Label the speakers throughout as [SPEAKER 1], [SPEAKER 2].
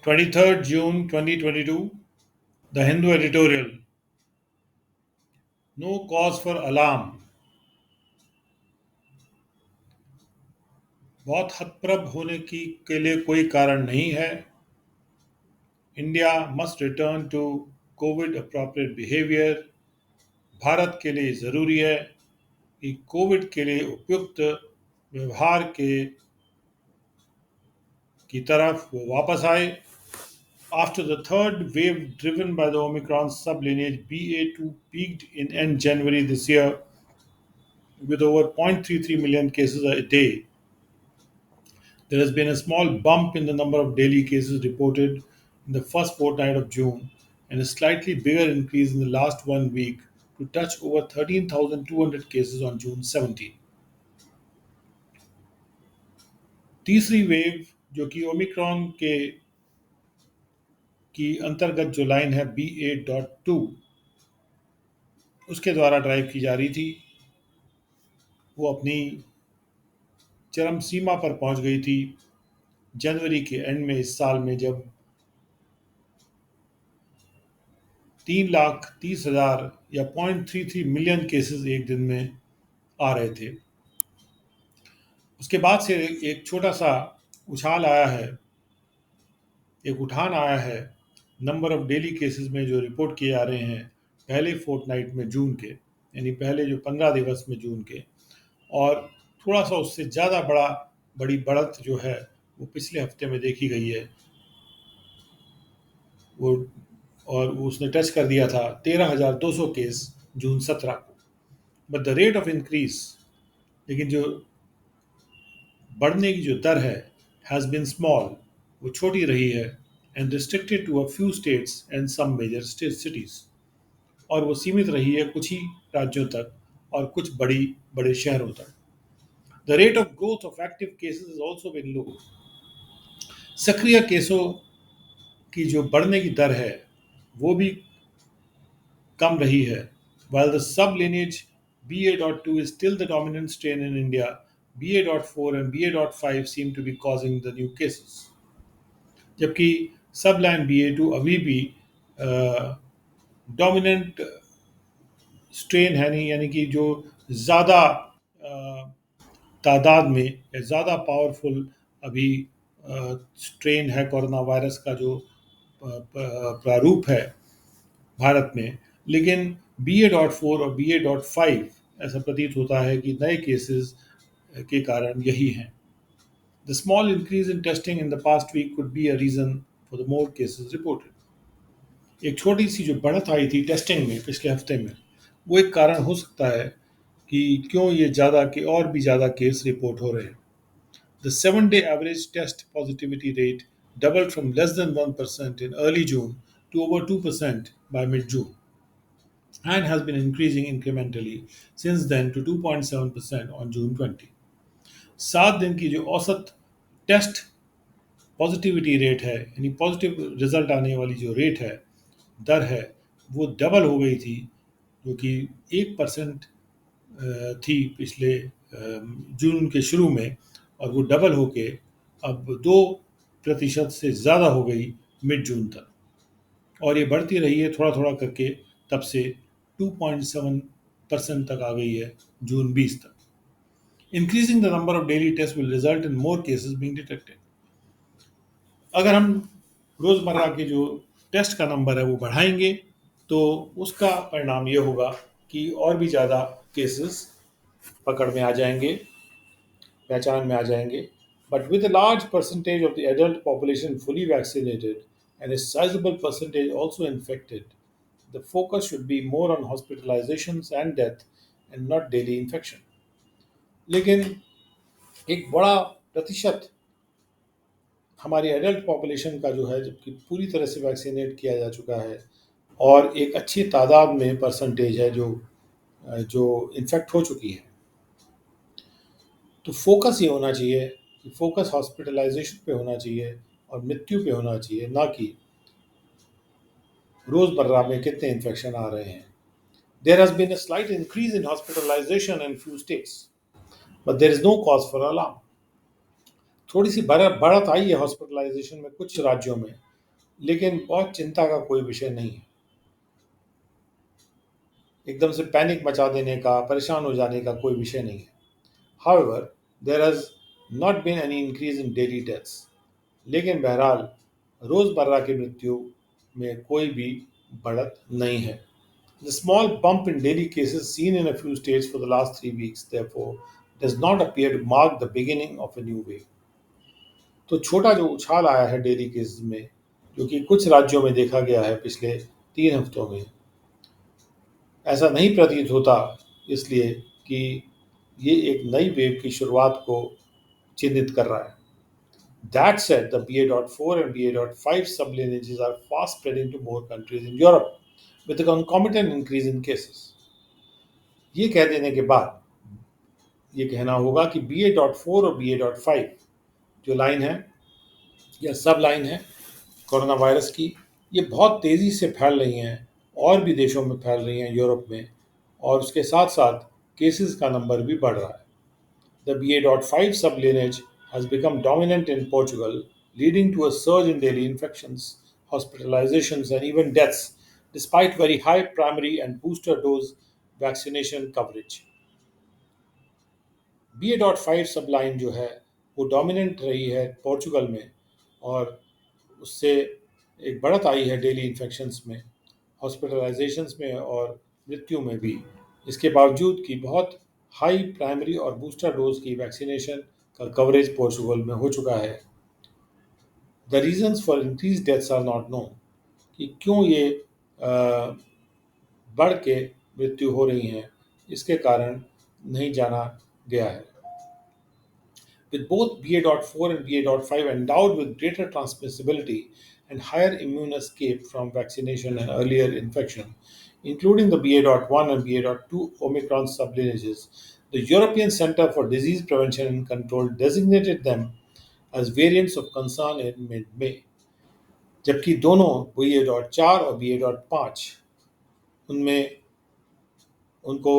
[SPEAKER 1] 23rd June 2022, The Hindu editorial. No cause for alarm. बहुत हतप्रभ होने के लिए कोई कारण नहीं है. India must return to Covid appropriate behaviour. भारत के लिए ज़रूरी है कि कोविड के लिए उपयुक्त व्यवहार की तरफ वो वापस आए. After the third wave driven by the Omicron sublineage, BA2 peaked in end January this year with over 0.33 million cases a day. There has been a small bump in the number of daily cases reported in the first fortnight of June and a slightly bigger increase in the last 1 week to touch over 13,200 cases on June 17. तीसरी wave जो कि Omicron की अंतर्गत जो line है BA.2 उसके द्वारा drive की जा रही थी, वो अपनी चरम सीमा पर पहुंच गई थी जनवरी के एंड में इस साल में, जब 3,30,000 या 0.33 मिलियन केसेस एक दिन में आ रहे थे. उसके बाद से एक छोटा सा उछाल आया है, एक उठान आया है नंबर ऑफ डेली केसेस में जो रिपोर्ट किए जा रहे हैं पहले फोर्टनाइट में जून के, यानी पहले जो 15 दिवस में जून के, और थोड़ा सा उससे ज़्यादा बड़ी बढ़त जो है वो पिछले हफ्ते में देखी गई है. वो और उसने टच कर दिया था 13,200 केस जून 17 को. But the rate of increase, लेकिन जो बढ़ने की जो दर है, हैज़ बिन स्मॉल, वो छोटी रही है, and restricted to a few states and some major cities, और वो सीमित रही है कुछ ही राज्यों तक और कुछ बड़े शहरों तक. The rate of growth of active cases is also been low. सक्रिय केसों की जो बढ़ने की दर है वो भी कम रही है. While the sublineage BA.2 is still the dominant strain in India, BA.4 and BA.5 seem to be causing the new cases. जबकि सबलाइन BA2 अभी भी डोमिनेंट स्ट्रेन है नहीं, यानी कि जो ज़्यादा तादाद में या ज़्यादा पावरफुल अभी स्ट्रेन है कोरोना वायरस का जो प्रारूप है भारत में. लेकिन BA.4 और BA.5 ऐसा प्रतीत होता है कि नए केसेस के कारण यही हैं. The small increase in testing in the past week could be a reason for the more cases reported. एक छोटी सी जो बढ़त आई थी टेस्टिंग में पिछले हफ्ते में, वो एक कारण हो सकता है कि क्यों ये और भी ज़्यादा केस रिपोर्ट हो रहे हैं. The 7-day average test positivity rate doubled from less than 1% in early June to over 2% by mid-June, and has been increasing incrementally since then to 2.7% on June 20. 7 दिन की जो औसत टेस्ट पॉजिटिविटी रेट है, यानी positive result आने वाली जो rate है, दर है, वो डबल हो गई थी, जो कि 1% थी पिछले जून के शुरू में, और वो डबल होके अब 2% से ज़्यादा हो गई मिड जून तक, और ये बढ़ती रही है थोड़ा थोड़ा करके, तब से 2.7% तक आ गई है जून 20 तक. Increasing the number of daily test will result in more cases being detected. अगर हम रोज़मर्रा के जो टेस्ट का नंबर है वो बढ़ाएंगे तो उसका परिणाम ये होगा कि और भी ज़्यादा केसेस पकड़ में आ जाएंगे, पहचान में आ जाएंगे. But with a large percentage of the adult population fully vaccinated and a sizable percentage also infected, the focus should be more on hospitalizations and death and not daily infection. लेकिन एक बड़ा प्रतिशत हमारी एडल्ट पॉपुलेशन का जो है, जबकि पूरी तरह से वैक्सीनेट किया जा चुका है, और एक अच्छी तादाद में परसेंटेज है जो इन्फेक्ट हो चुकी है, तो फोकस ये होना चाहिए कि फोकस हॉस्पिटलाइजेशन पे होना चाहिए और मृत्यु पे होना चाहिए, ना कि रोज़मर्रा में कितने इन्फेक्शन आ रहे हैं. There has been a slight increase in hospitalization in few states, but there is no cause for alarm. थोड़ी सी बढ़त आई है हॉस्पिटलाइजेशन में कुछ राज्यों में, लेकिन बहुत चिंता का कोई विषय नहीं है। एकदम से पैनिक मचा देने का, परेशान हो जाने का कोई विषय नहीं है। However, there has not been any increase in daily deaths. लेकिन बहरहाल रोज़मर्रा की मृत्यु में कोई भी बढ़त नहीं है। The small bump in daily cases seen in a few states for the last 3 weeks, therefore, does not appear to mark the beginning of a new wave. तो छोटा जो उछाल आया है डेली केसेस में, जो कि कुछ राज्यों में देखा गया है पिछले 3 हफ्तों में, ऐसा नहीं प्रतीत होता, इसलिए कि ये एक नई वेव की शुरुआत को चिन्हित कर रहा है। That said, the BA.4 and BA.5 sublineages are fast spreading to more countries in Europe with a concomitant increase in cases. ये कह देने के बाद ये कहना होगा कि BA.4 और BA.5 जो लाइन है या सब लाइन है कोरोना वायरस की, ये बहुत तेज़ी से फैल रही हैं, और भी देशों में फैल रही हैं, यूरोप में, और उसके साथ साथ केसेस का नंबर भी बढ़ रहा है। The BA.5 sublineage has become dominant in Portugal, leading to a surge in daily infections, hospitalizations, and even deaths, despite very high primary and booster dose vaccination coverage. BA.5 सबलाइन जो है वो dominant रही है Portugal में, और उससे एक बढ़त आई है डेली इन्फेक्शंस में, हॉस्पिटलाइजेशंस में और मृत्यु में भी, इसके बावजूद कि बहुत हाई प्राइमरी और बूस्टर डोज की वैक्सीनेशन का कवरेज पोर्चुगल में हो चुका है। The reasons for increase deaths are not known, कि क्यों ये बढ़ के मृत्यु हो रही हैं, इसके कारण नहीं जाना गया है। With both BA.4 and BA.5 endowed with greater transmissibility and higher immune escape from vaccination and earlier infection, including the BA.1 and BA.2 Omicron sublineages, the European Centre for Disease Prevention and Control designated them as variants of concern in mid-May, जबकि दोनों BA.4 और BA.5 उनमें उनको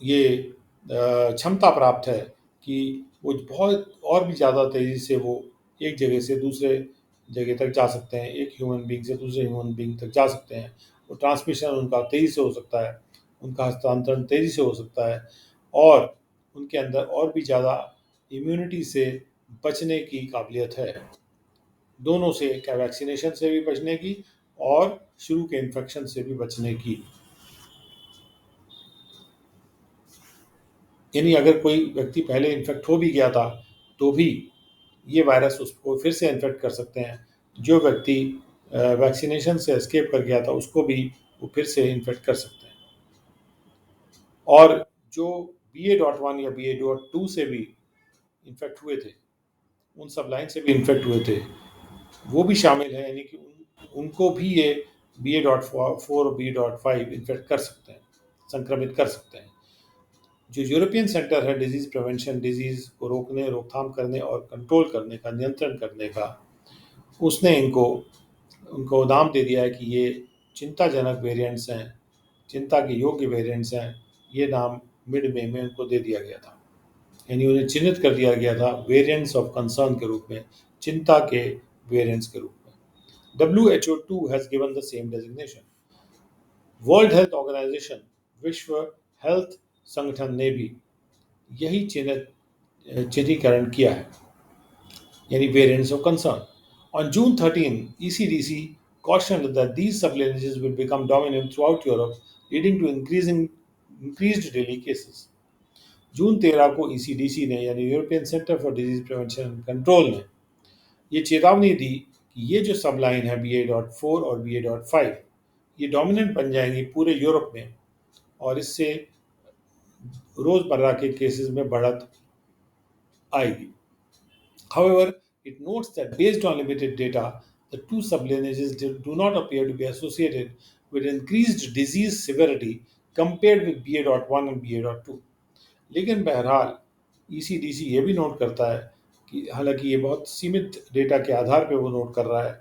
[SPEAKER 1] ये क्षमता प्राप्त है कि वो बहुत और भी ज़्यादा तेज़ी से वो एक जगह से दूसरे जगह तक जा सकते हैं, एक ह्यूमन बीइंग से दूसरे ह्यूमन बीइंग तक जा सकते हैं। वो ट्रांसमिशन उनका तेज़ी से हो सकता है, उनका हस्तांतरण तेज़ी से हो सकता है, और उनके अंदर और भी ज़्यादा इम्यूनिटी से बचने की काबिलियत है। दोनों से, क्या वैक्सीनेशन से भी बचने की और शुरू के इन्फेक्शन से भी बचने की। यानी अगर कोई व्यक्ति पहले इन्फेक्ट हो भी गया था तो भी ये वायरस उसको फिर से इन्फेक्ट कर सकते हैं। जो व्यक्ति वैक्सीनेशन से एस्केप कर गया था उसको भी वो फिर से इन्फेक्ट कर सकते हैं। और जो BA.1 या BA.2 से भी इन्फेक्ट हुए थे, उन सब लाइन से भी इन्फेक्ट हुए थे, वो भी शामिल है, यानी कि उनको भी ये BA.4 और BA.5 इन्फेक्ट कर सकते हैं, संक्रमित कर सकते हैं। जो यूरोपियन सेंटर है डिजीज़ प्रिवेंशन, डिजीज़ को रोकने, रोकथाम करने और कंट्रोल करने का, नियंत्रण करने का, उसने उनको नाम दे दिया है कि ये चिंताजनक वेरिएंट्स हैं, चिंता के योग्य वेरिएंट्स हैं। ये नाम मिड मे में उनको दे दिया गया था, यानी उन्हें चिन्हित कर दिया गया था वेरिएंट्स ऑफ कंसर्न के रूप में, चिंता के वेरिएंट्स के रूप में। WHO too has given the same designation. World Health Organization, विश्व हेल्थ संगठन ने भी यही चिन्हीकरण किया है, यानी variants of concern. On June 13, ECDC cautioned that these sublineages will become dominant throughout Europe, leading to increased daily cases. जून 13 को ECDC ने, यानी European centre for disease prevention and control ने, ये चेतावनी दी कि ये जो सब लाइन है BA.4 और BA.5, ये डोमिनेंट बन जाएंगी पूरे यूरोप में, और इससे रोज़मर्रा के केसेस में बढ़त आएगी। However, it notes that based on limited data, the two sublineages do not appear to be associated with increased disease severity compared with BA.1 and BA.2. लेकिन बहरहाल ECDC ये भी नोट करता है कि हालांकि ये बहुत सीमित डेटा के आधार पर वो नोट कर रहा है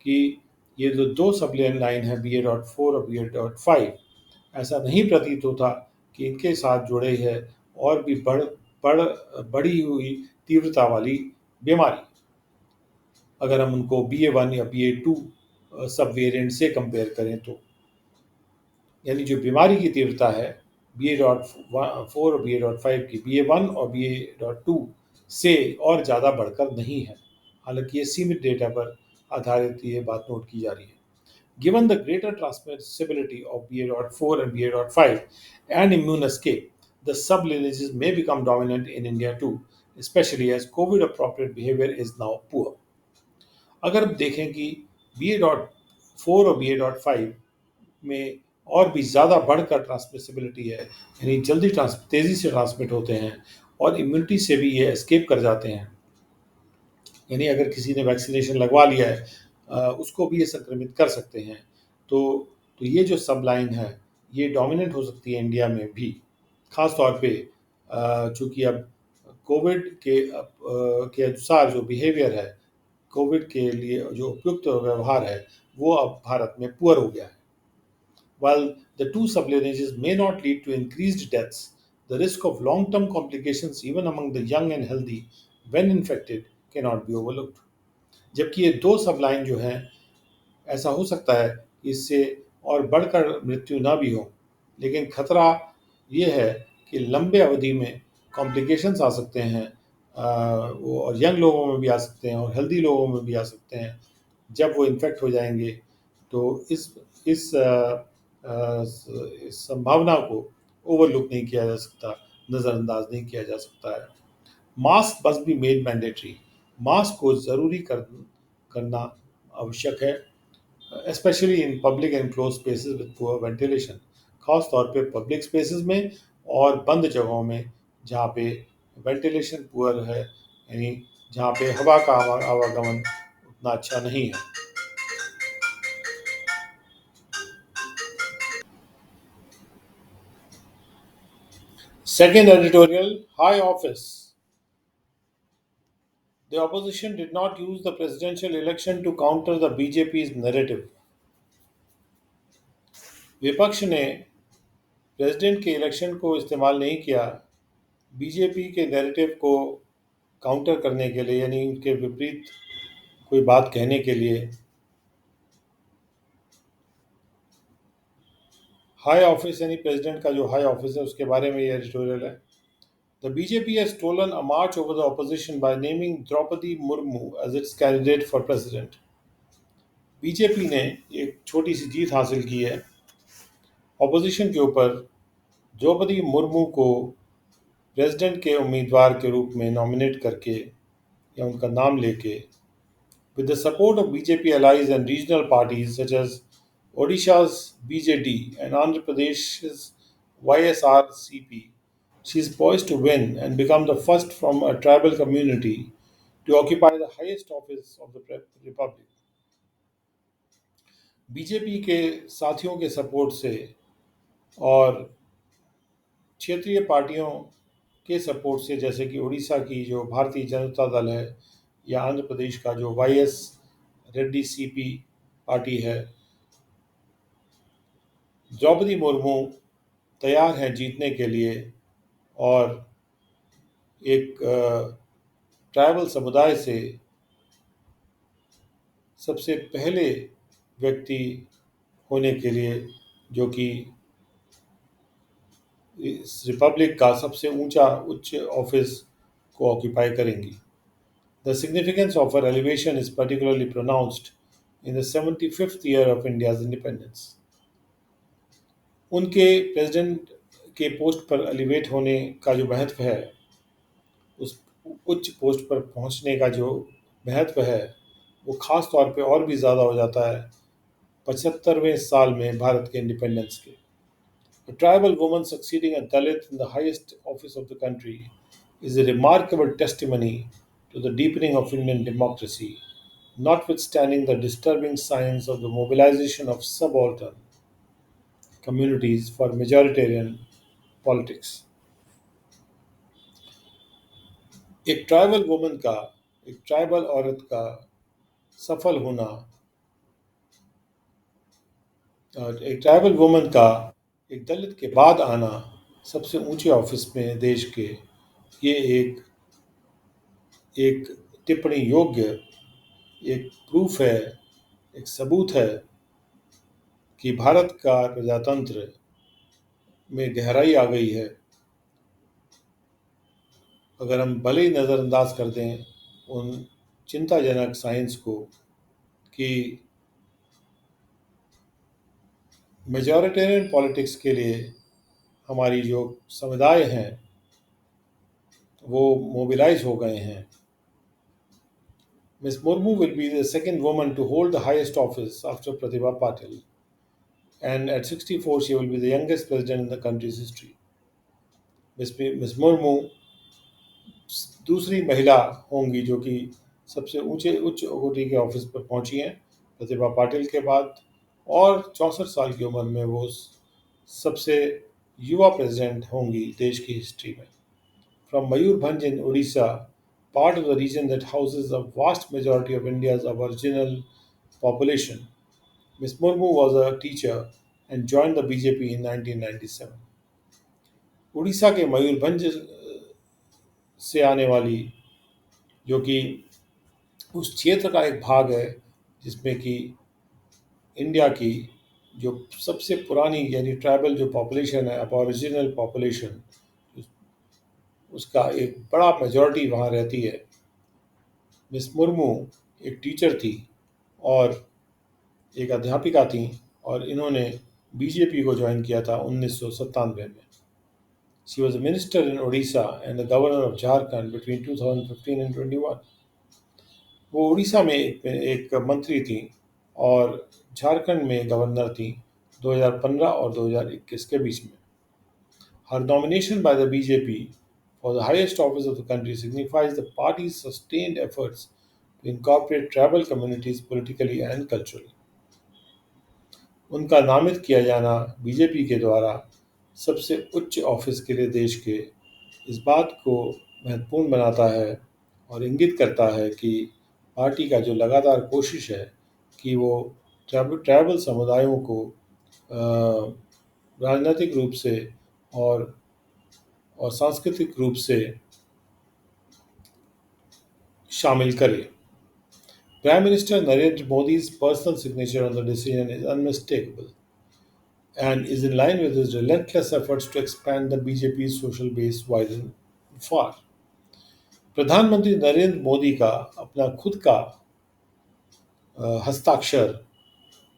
[SPEAKER 1] कि ये जो दो सबलेन लाइन है BA.4 और BA.5, ऐसा नहीं प्रतीत होता कि इनके साथ जुड़े है और भी बढ़ी हुई तीव्रता वाली बीमारी। अगर हम उनको BA1 या BA2 सब वेरिएंट से कंपेयर करें तो, यानी जो बीमारी की तीव्रता है BA.4 और BA.5 की BA1 और BA.2 से और ज़्यादा बढ़कर नहीं है। हालांकि ये सीमित डेटा पर आधारित ये बात नोट की जा रही है। Given the greater transmissibility of BA.4 and BA.5 and immune escape, the sublineages may become dominant in India too, especially as COVID appropriate behavior is now poor. अगर हम देखें कि BA.4 और BA.5 में और भी ज़्यादा बढ़कर ट्रांसमिसिबिलिटी है, यानी तेज़ी से ट्रांसमिट होते हैं और इम्यूनिटी से भी ये एस्केप कर जाते हैं, यानी अगर किसी ने वैक्सीनेशन लगवा लिया है उसको भी ये संक्रमित कर सकते हैं। तो ये जो सब लाइन है ये डोमिनेंट हो सकती है इंडिया में भी, ख़ास तौर पे चूँकि अब कोविड के अनुसार जो बिहेवियर है, कोविड के लिए जो उपयुक्त व्यवहार है वो अब भारत में पुअर हो गया है। While the two sublineages may not lead to increased deaths, the risk of long-term complications even among the young and healthy when infected cannot be overlooked. जबकि ये दो सबलाइन जो हैं ऐसा हो सकता है कि इससे और बढ़कर मृत्यु ना भी हो, लेकिन खतरा ये है कि लंबे अवधि में कॉम्प्लिकेशंस आ सकते हैं, वो और यंग लोगों में भी आ सकते हैं और हेल्दी लोगों में भी आ सकते हैं। जब वो इन्फेक्ट हो जाएंगे तो इस संभावना को ओवरलुक नहीं किया जा सकता, नज़रअंदाज नहीं किया जा सकता है। Mask must be made mandatory, mask को ज़रूरी करना आवश्यक है, specially in public and close spaces with poor ventilation, खास तौर पे पब्लिक स्पेसेस में और बंद जगहों में जहाँ पे वेंटिलेशन पुअर है, यानी जहाँ पे हवा का आवागमन उतना अच्छा नहीं है। Second editorial, High Office. The opposition did not use the presidential election to counter the BJP's narrative. विपक्ष ने प्रेसिडेंट के इलेक्शन को इस्तेमाल नहीं किया बीजेपी के नैरेटिव को काउंटर करने के लिए, यानी उनके विपरीत कोई बात कहने के लिए। हाई ऑफिस यानी प्रेसिडेंट का जो हाई ऑफिस है उसके बारे में ये एडिटोरियल है। The BJP has stolen a march over the opposition by naming Draupadi Murmu as its candidate for president. BJP ने एक छोटी सी जीत हासिल की है ऑपोजिशन के ऊपर, द्रौपदी मुर्मू को प्रेसिडेंट के उम्मीदवार के रूप में नॉमिनेट करके या उनका नाम लेके। With the support of BJP allies and regional parties such as Odisha's BJD and Andhra Pradesh's YSRCP, she is poised to win and become the first from a tribal community to occupy the highest office of the republic. BJP के साथियों के support से और क्षेत्रीय पार्टियों के support से, जैसे कि उड़ीसा की जो भारतीय जनता दल है या आंध्र प्रदेश का जो YS रेड्डी CP पार्टी है, द्रौपदी मुर्मू तैयार हैं जीतने के लिए और एक ट्राइबल समुदाय से सबसे पहले व्यक्ति होने के लिए जो कि इस रिपब्लिक का सबसे उच्च ऑफिस को ऑक्यूपाई करेंगी। The significance of her elevation is particularly pronounced in the 75th year of India's independence. उनके प्रेसिडेंट के पोस्ट पर एलिवेट होने का जो महत्व है, उस उच्च पोस्ट पर पहुंचने का जो महत्व है, वो ख़ास तौर पे और भी ज़्यादा हो जाता है 75वें साल में भारत के इंडिपेंडेंस के। A tribal woman succeeding a Dalit in the highest office of the country is a remarkable testimony to the deepening of Indian democracy, notwithstanding the disturbing signs of the mobilization of subaltern communities for majoritarian politics. एक tribal woman का, एक tribal औरत का सफल होना, एक tribal woman का एक दलित के बाद आना सबसे ऊंचे ऑफिस में देश के, ये एक टिप्पणी योग्य एक प्रूफ है, एक सबूत है कि भारत का प्रजातंत्र में गहराई आ गई है। अगर हम भले ही नज़रअंदाज कर दें उन चिंताजनक साइंस को कि मेजॉरिटेरियन पॉलिटिक्स के लिए हमारी जो समुदाय हैं वो मोबिलाइज हो गए हैं। Ms. Murmu will be the second woman to hold the highest office after Pratibha Patil, and at 64 she will be the youngest president in the country's history. Ms. Murmu दूसरी महिला होंगी जो कि सबसे उच्च कोटि के ऑफिस पर पहुंची हैं प्रतिभा पाटिल के बाद, और 64 साल की उम्र में वो सबसे युवा प्रेसिडेंट होंगी देश की हिस्ट्री में। From Mayurbhanj in Odisha, part of the region that houses a vast majority of India's aboriginal population, Ms. Murmu was a teacher and joined the BJP in 1997. Orissa के मयूरभंज से आने वाली, जो कि उस क्षेत्र का एक भाग है जिसमें कि इंडिया की जो सबसे पुरानी यानी ट्राइबल जो पॉपुलेशन है, अबॉरिजिनल पॉपुलेशन, उसका एक बड़ा मेजॉरिटी वहाँ रहती है। मिस मुर्मू एक टीचर थी और एक अध्यापिका थी, और इन्होंने बीजेपी को ज्वाइन किया था 1997 में। She was a minister in Orissa and the governor of Jharkhand between 2015 and 21। वो उड़ीसा में एक मंत्री थी और झारखंड में गवर्नर थी 2015 और 2021 के बीच में। Her nomination by the BJP for the highest office of the country signifies the party's sustained efforts to incorporate tribal communities politically and culturally. उनका नामित किया जाना बीजेपी के द्वारा सबसे उच्च ऑफिस के लिए देश के इस बात को महत्वपूर्ण बनाता है और इंगित करता है कि पार्टी का जो लगातार कोशिश है कि वो ट्राइबल समुदायों को राजनीतिक रूप से और सांस्कृतिक रूप से शामिल करे। Prime Minister Narendra Modi's personal signature on the decision is unmistakable and is in line with his relentless efforts to expand the BJP's social base wide and far. प्रधानमंत्री नरेंद्र मोदी का अपना खुद का हस्ताक्षर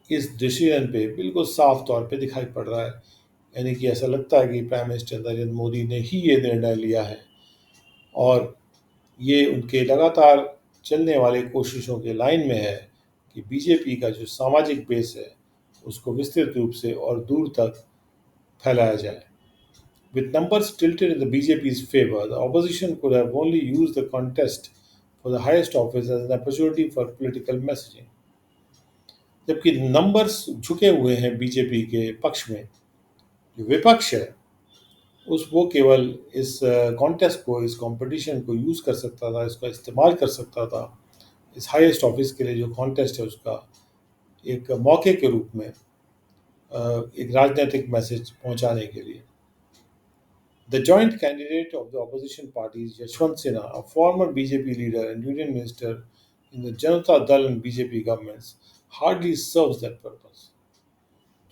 [SPEAKER 1] इस डिसीजन पे बिल्कुल साफ तौर पे दिखाई पड़ रहा है, यानी कि ऐसा लगता है कि प्राइम मिनिस्टर नरेंद्र मोदी ने ही ये निर्णय लिया है और ये उनके लगातार चलने वाले कोशिशों के लाइन में है कि बीजेपी का जो सामाजिक बेस है उसको विस्तृत रूप से और दूर तक फैलाया जाए। With numbers tilted in the BJP's favor, the opposition could have only used the contest for the highest office as an opportunity for political messaging. जबकि नंबर्स झुके हुए हैं बीजेपी के पक्ष में, जो विपक्ष है वो केवल इस कॉन्टेस्ट को, इस कंपटीशन को यूज़ कर सकता था, इसका इस्तेमाल कर सकता था इस हाईएस्ट ऑफिस के लिए जो कॉन्टेस्ट है उसका एक मौके के रूप में एक राजनीतिक मैसेज पहुंचाने के लिए। The joint candidate of the opposition parties, Yashwant Sinha, a former BJP leader and union minister in the Janata Dal and BJP governments, hardly serves that purpose.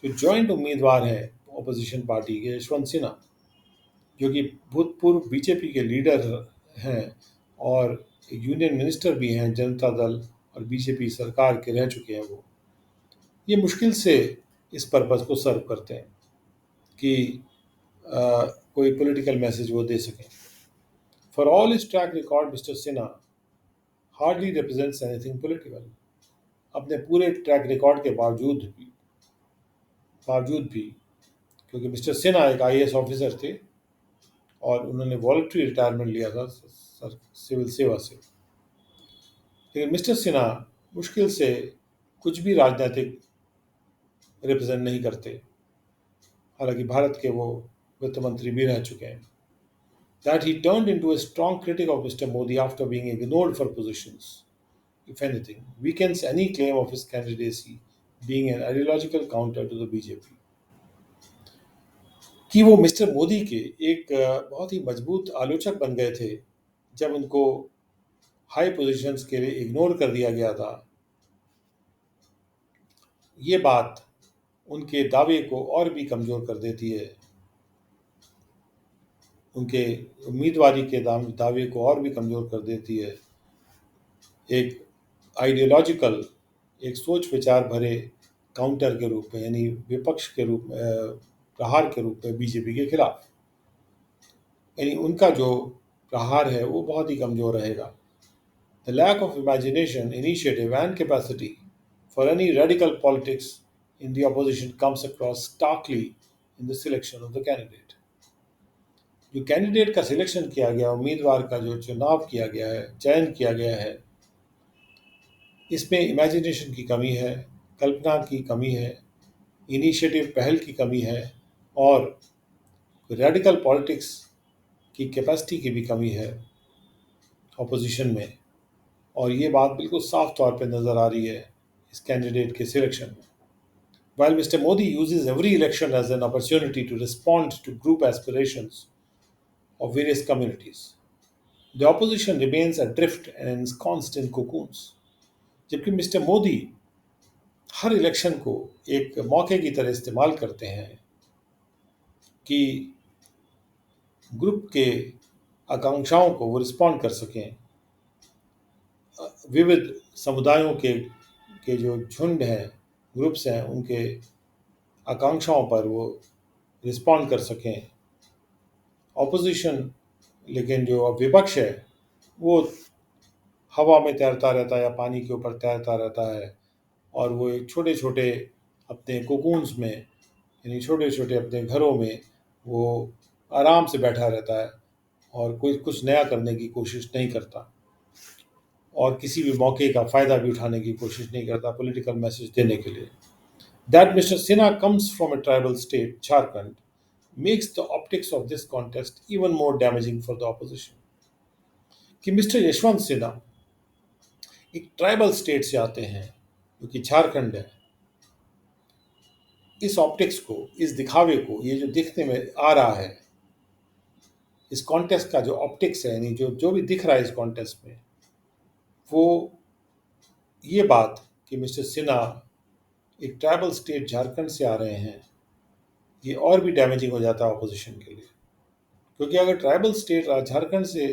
[SPEAKER 1] जो जॉइंट उम्मीदवार हैं ऑपोजिशन पार्टी के यशवंत सिन्हा, जो कि भूतपूर्व बीजेपी के leader हैं और यूनियन मिनिस्टर भी हैं, जनता दल और बीजेपी सरकार के रह चुके हैं, वो ये मुश्किल से इस पर्पज़ को सर्व करते हैं कि कोई पॉलिटिकल मैसेज वो दे सकें। For all his track record mister Sinha hardly represents anything political. अपने पूरे ट्रैक रिकॉर्ड के बावजूद भी क्योंकि मिस्टर सिन्हा एक आईएएस ऑफिसर थे और उन्होंने वॉलंटरी रिटायरमेंट लिया था सिविल सेवा से, लेकिन मिस्टर सिन्हा मुश्किल से कुछ भी राजनीतिक रिप्रेजेंट नहीं करते, हालांकि भारत के वो वित्त मंत्री भी रह चुके हैं। That he turned into a strong critic of Mr. Modi after being ignored for positions, if anything, weakens any claim of his candidacy being an ideological counter to the BJP. कि वो मिस्टर मोदी के एक बहुत ही मजबूत आलोचक बन गए थे जब उनको हाई पोजीशंस के लिए इग्नोर कर दिया गया था ये बात उनके दावे को और भी कमज़ोर कर देती है, उनके उम्मीदवारी के दावे को और भी कमज़ोर कर देती है। एक आइडियोलॉजिकल, एक सोच विचार भरे काउंटर के रूप में, यानी विपक्ष के रूप में, प्रहार के रूप में बीजेपी के खिलाफ, यानी उनका जो प्रहार है वो बहुत ही कमज़ोर रहेगा। The lack of imagination, initiative, and capacity for any radical politics in the opposition comes across starkly in the selection of the candidate. जो कैंडिडेट का सिलेक्शन किया गया, उम्मीदवार का जो चुनाव किया गया है, चयन किया गया है, इसमें इमेजिनेशन की कमी है, कल्पना की कमी है, इनिशिएटिव पहल की कमी है और रेडिकल पॉलिटिक्स की कैपेसिटी की भी कमी है ऑपोजिशन में। और ये बात बिल्कुल साफ तौर पे नज़र आ रही है इस कैंडिडेट के सिलेक्शन में। While Mr. Modi uses every election as an opportunity to respond to group aspirations of various communities, the opposition remains adrift and ensconced in cocoons. जबकि मिस्टर मोदी हर इलेक्शन को एक मौके की तरह इस्तेमाल करते हैं कि ग्रुप के आकांक्षाओं को वो रिस्पॉन्ड कर सकें, विविध समुदायों के जो झुंड हैं, ग्रुप्स हैं, उनके आकांक्षाओं पर वो रिस्पॉन्ड कर सकें। ऑपोजिशन, लेकिन जो विपक्ष है वो हवा में तैरता रहता है या पानी के ऊपर तैरता रहता है, और वो एक छोटे छोटे अपने कोकून्स में, यानी छोटे छोटे अपने घरों में वो आराम से बैठा रहता है और कोई कुछ नया करने की कोशिश नहीं करता और किसी भी मौके का फ़ायदा भी उठाने की कोशिश नहीं करता पॉलिटिकल मैसेज देने के लिए। That Mr. Sinha comes from a tribal state, Jharkhand, makes the optics of this contest even more damaging for the opposition. कि मिस्टर यशवंत सिन्हा एक ट्राइबल स्टेट से आते हैं जो कि झारखंड है, इस ऑप्टिक्स को, इस दिखावे को, ये जो दिखने में आ रहा है, इस कॉन्टेस्ट का जो ऑप्टिक्स है, यानी जो जो भी दिख रहा है इस कॉन्टेस्ट में, वो ये बात कि मिस्टर सिन्हा एक ट्राइबल स्टेट झारखंड से आ रहे हैं, ये और भी डैमेजिंग हो जाता है ऑपोजिशन के लिए। क्योंकि अगर ट्राइबल स्टेट झारखंड से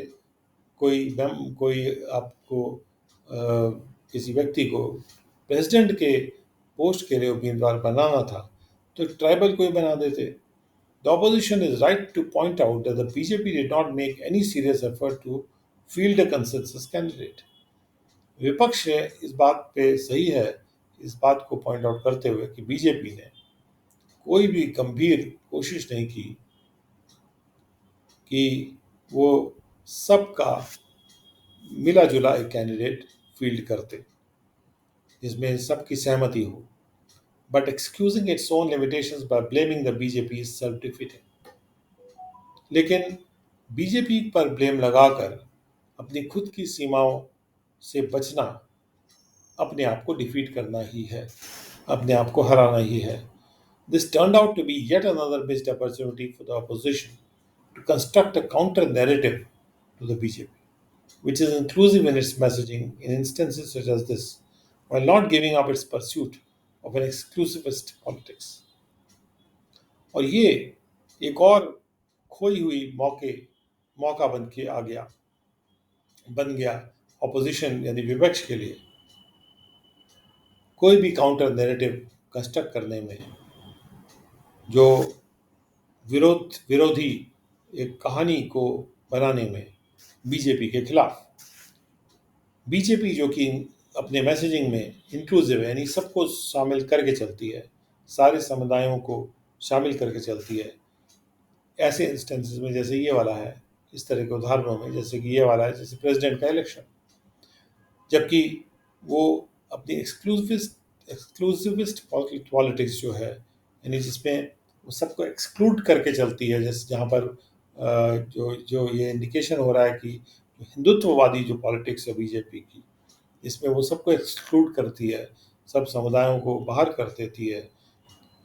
[SPEAKER 1] कोई आपको किसी व्यक्ति को प्रेसिडेंट के पोस्ट के लिए उम्मीदवार बनाना था तो ट्राइबल को ही बना देते। The opposition is right to point out that the BJP did not make any serious effort to field a consensus candidate. विपक्ष इस बात पे सही है, इस बात को पॉइंट आउट करते हुए कि बीजेपी ने कोई भी गंभीर कोशिश नहीं की कि वो सबका मिला जुला एक कैंडिडेट फील्ड करते जिसमें सबकी सहमति हो। But excusing its own limitations by blaming the BJP is self defeating. लेकिन बीजेपी पर ब्लेम लगाकर अपनी खुद की सीमाओं से बचना अपने आप को डिफीट करना ही है, अपने आप को हराना ही है। This turned out to be yet another missed opportunity for the opposition to construct a counter narrative to the BJP, which is inclusive in its messaging in instances such as this, while not giving up its pursuit of an exclusivist politics. और ये एक और खोई हुई मौका बन गया opposition यानी विपक्ष के लिए कोई भी काउंटर नैरेटिव कंस्ट्रक्ट करने में, जो विरोधी एक कहानी को बनाने में बीजेपी के खिलाफ। बीजेपी जो कि अपने मैसेजिंग में इंक्लूसिव है, यानी सबको शामिल करके चलती है, सारे समुदायों को शामिल करके चलती है। ऐसे इंस्टेंसेस में जैसे ये वाला है, इस तरह के उदाहरणों में जैसे कि ये वाला है, जैसे प्रेसिडेंट का इलेक्शन, जबकि वो अपनी एक्सक्लूसिविस्ट पॉलिटिक्स जो है, यानी जिसमें वो सबको एक्सक्लूड करके चलती है, जैसे जहाँ पर जो ये इंडिकेशन हो रहा है कि हिंदुत्ववादी जो पॉलिटिक्स है बीजेपी की, इसमें वो सबको एक्सक्लूड करती है, सब समुदायों को बाहर कर देती है,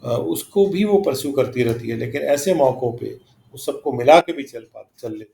[SPEAKER 1] उसको भी वो परस्यू करती रहती है। लेकिन ऐसे मौक़ों पे वो सबको मिला के भी चल लेती है।